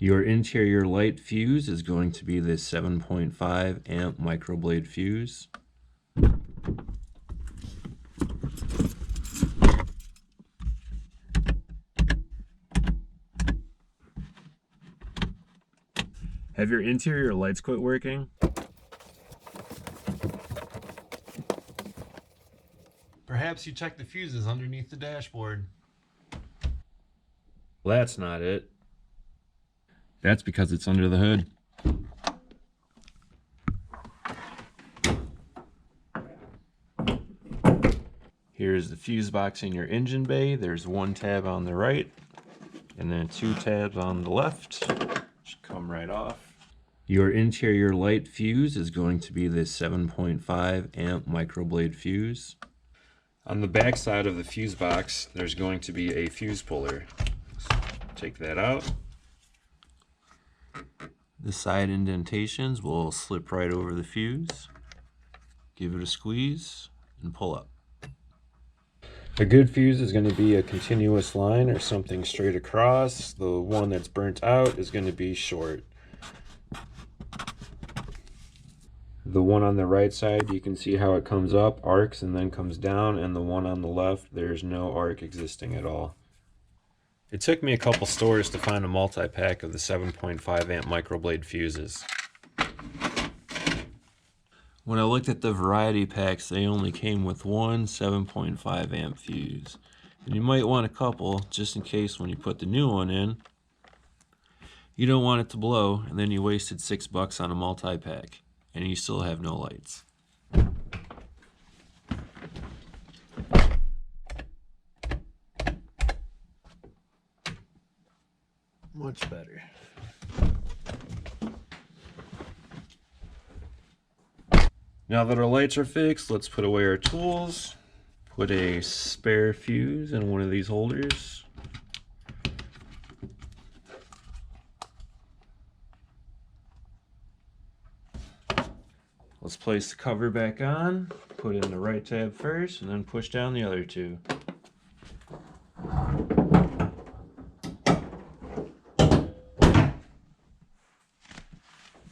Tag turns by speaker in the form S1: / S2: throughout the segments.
S1: Your interior light fuse is going to be this 7.5 amp microblade fuse. Have your interior lights quit working?
S2: Perhaps you check the fuses underneath the dashboard.
S1: Well, that's not it. That's because it's under the hood. Here's the fuse box in your engine bay. There's one tab on the right and then two tabs on the left. Should come right off. Your interior light fuse is going to be this 7.5 amp microblade fuse. On the back side of the fuse box, there's going to be a fuse puller. So take that out. The side indentations will slip right over the fuse. Give it a squeeze and pull up. A good fuse is going to be a continuous line or something straight across. The one that's burnt out is going to be short. The one on the right side, you can see how it comes up, arcs, and then comes down, and the one on the left, there's no arc existing at all. It took me a couple stores to find a multi-pack of the 7.5 amp microblade fuses. When I looked at the variety packs, they only came with one 7.5 amp fuse. And you might want a couple, just in case when you put the new one in, you don't want it to blow, and then you wasted $6 on a multi-pack, and you still have no lights.
S2: Much better.
S1: Now that our lights are fixed, let's put away our tools. Put a spare fuse in one of these holders. Let's place the cover back on, put in the right tab first, and then push down the other two.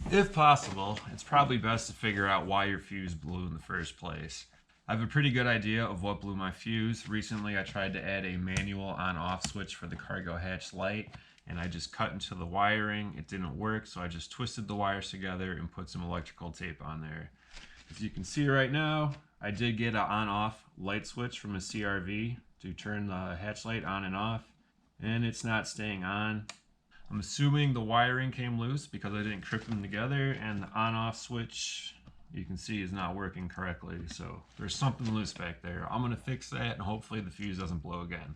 S1: If possible, it's probably best to figure out why your fuse blew in the first place. I have a pretty good idea of what blew my fuse. Recently I tried to add a manual on-off switch for the cargo hatch light, and I just cut into the wiring. It didn't work, so I just twisted the wires together and put some electrical tape on there. As you can see right now, I did get an on-off light switch from a CRV to turn the hatch light on and off, and it's not staying on. I'm assuming the wiring came loose because I didn't clip them together, and the on-off switch, you can see, is not working correctly. So there's something loose back there. I'm gonna fix that, and hopefully the fuse doesn't blow again.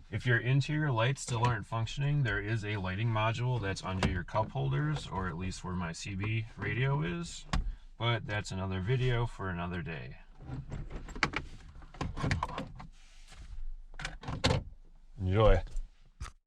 S1: If your interior lights still aren't functioning, there is a lighting module that's under your cup holders, or at least where my CB radio is, but that's another video for another day. Enjoy.